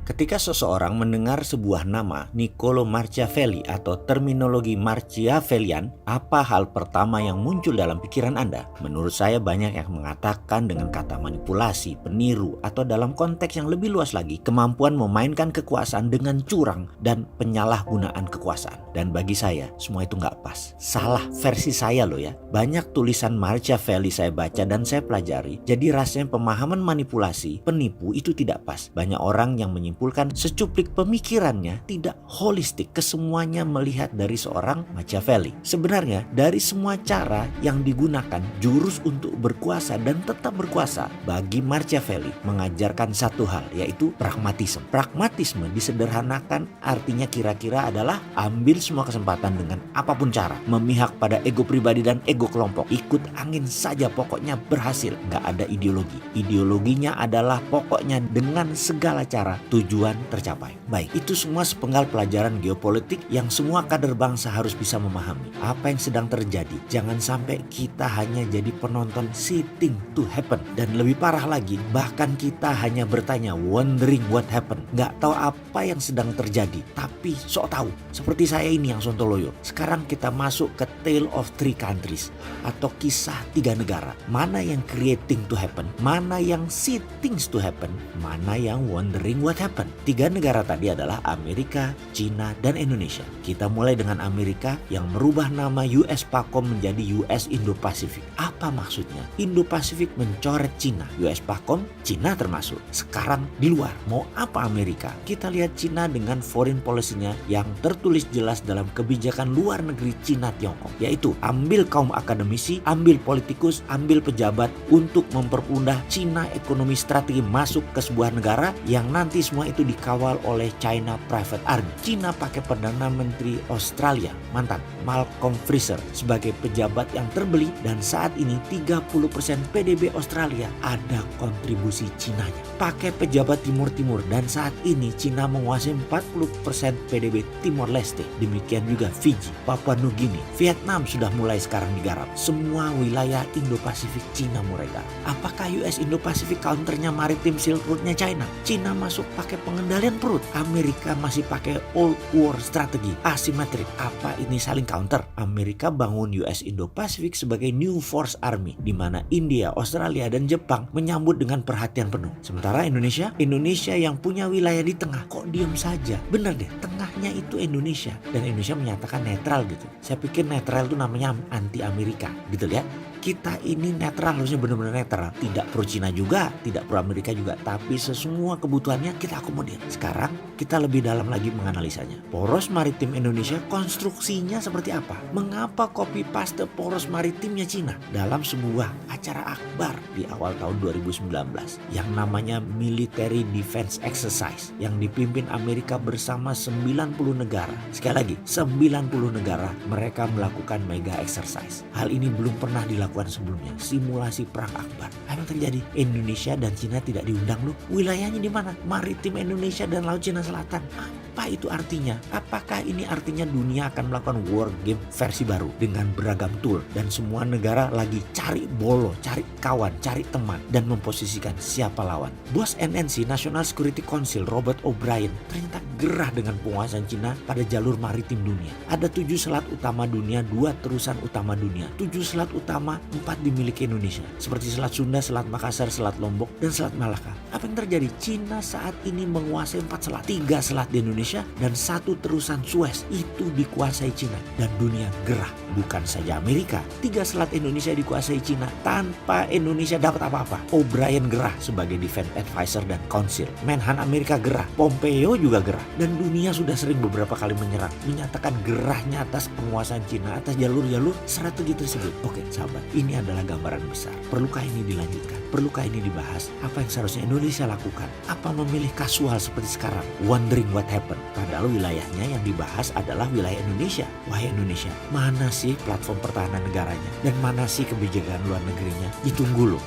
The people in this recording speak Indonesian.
Ketika seseorang mendengar sebuah nama Niccolo Machiavelli atau terminologi Machiavellian, apa hal pertama yang muncul dalam pikiran Anda? Menurut saya banyak yang mengatakan dengan kata manipulasi, peniru, atau dalam konteks yang lebih luas lagi, kemampuan memainkan kekuasaan dengan curang dan penyalahgunaan kekuasaan. Dan bagi saya, semua itu nggak pas. Salah versi saya loh ya. Banyak tulisan Machiavelli saya baca dan saya pelajari, jadi rasanya pemahaman manipulasi, penipu itu tidak pas. Banyak orang yang menyimpulkan secuplik pemikirannya tidak holistik, kesemuanya melihat dari seorang Machiavelli. Sebenarnya dari semua cara yang digunakan jurus untuk berkuasa dan tetap berkuasa, bagi Machiavelli mengajarkan satu hal, yaitu pragmatisme. Pragmatisme disederhanakan artinya kira-kira adalah ambil semua kesempatan dengan apapun cara, memihak pada ego pribadi dan ego kelompok, ikut angin saja pokoknya berhasil, nggak ada ideologi. Ideologinya adalah pokoknya dengan segala cara tujuan tercapai. Baik, itu semua sepenggal pelajaran geopolitik yang semua kader bangsa harus bisa memahami. Apa yang sedang terjadi, jangan sampai kita hanya jadi penonton sitting to happen. Dan lebih parah lagi, bahkan kita hanya bertanya wondering what happened. Nggak tahu apa yang sedang terjadi, tapi sok tahu. Seperti saya ini yang sontoloyo. Sekarang kita masuk ke Tale of Three Countries atau kisah tiga negara. Mana yang creating to happen, mana yang sitting to happen, mana yang wondering what happened. Tiga negara tadi adalah Amerika, China, dan Indonesia. Kita mulai dengan Amerika yang merubah nama US PACOM menjadi US Indo-Pacific. Apa maksudnya? Indo-Pacific mencoret China, US PACOM, China termasuk. Sekarang di luar, mau apa Amerika? Kita lihat China dengan foreign policy-nya yang tertulis jelas dalam kebijakan luar negeri China Tiongkok, yaitu ambil kaum akademisi, ambil politikus, ambil pejabat untuk mempermudah China ekonomi strategi masuk ke sebuah negara yang nanti semua itu dikawal oleh China Private Army. China pakai Perdana Menteri Australia, mantan Malcolm Fraser, sebagai pejabat yang terbeli, dan saat ini 30% PDB Australia ada kontribusi Chinanya. Pakai pejabat Timur-Timur, dan saat ini China menguasai 40% PDB Timor Leste. Demikian juga Fiji, Papua Nugini, Vietnam sudah mulai sekarang digarap. Semua wilayah Indo-Pasifik China mulai garap. Apakah US Indo-Pasifik counternya maritim Silk Road-nya China? China masuk pakai pengendalian perut, Amerika masih pakai old war strategi asimetrik. Apa ini saling counter? Amerika bangun US Indo-Pasifik sebagai new force army, di mana India, Australia, dan Jepang menyambut dengan perhatian penuh. Sementara Indonesia yang punya wilayah di tengah kok diem saja. Bener deh, tengahnya itu Indonesia, dan Indonesia menyatakan netral gitu. Saya pikir netral itu namanya anti Amerika gitu ya. Kita ini netral, harusnya benar-benar netral. Tidak pro Cina juga, tidak pro Amerika juga. Tapi semua kebutuhannya kita akomodir. Sekarang kita lebih dalam lagi menganalisanya. Poros maritim Indonesia konstruksinya seperti apa? Mengapa copy paste poros maritimnya Cina? Dalam sebuah acara akbar di awal tahun 2019 yang namanya Military Defense Exercise yang dipimpin Amerika bersama 90 negara. Sekali lagi, 90 negara mereka melakukan mega exercise. Hal ini belum pernah dilakukan sebelumnya, simulasi perang akbar. Apa yang terjadi? Indonesia dan Cina tidak diundang loh. Wilayahnya di mana? Maritim Indonesia dan Laut Cina Selatan. Apa itu artinya? Apakah ini artinya dunia akan melakukan war game versi baru dengan beragam tool, dan semua negara lagi cari bolo, cari kawan, cari teman, dan memposisikan siapa lawan? Bos NNC National Security Council Robert O'Brien ternyata gerah dengan penguasaan Cina pada jalur maritim dunia. Ada 7 selat utama dunia, 2 terusan utama dunia. 7 selat utama, 4 dimiliki Indonesia, seperti Selat Sunda, Selat Makassar, Selat Lombok, dan Selat Malaka. Apa yang terjadi? Cina saat ini menguasai 4 selat, 3 selat di Indonesia dan 1 terusan Suez itu dikuasai Cina, dan dunia gerah. Bukan saja Amerika, 3 selat Indonesia dikuasai Cina tanpa Indonesia dapat apa-apa. O'Brien gerah sebagai Defense Advisor dan Council. Menhan Amerika gerah, Pompeo juga gerah, dan dunia sudah sering beberapa kali menyerang, menyatakan gerahnya atas penguasaan Cina atas jalur-jalur strategi tersebut. Oke sahabat, ini adalah gambaran besar. Perlukah ini dilanjutkan? Perlukah ini dibahas? Apa yang seharusnya Indonesia lakukan? Apa memilih kasual seperti sekarang, wondering what happened? Padahal wilayahnya yang dibahas adalah wilayah Indonesia. Wahai Indonesia, mana sih platform pertahanan negaranya? Dan mana sih kebijakan luar negerinya? Ditunggu loh.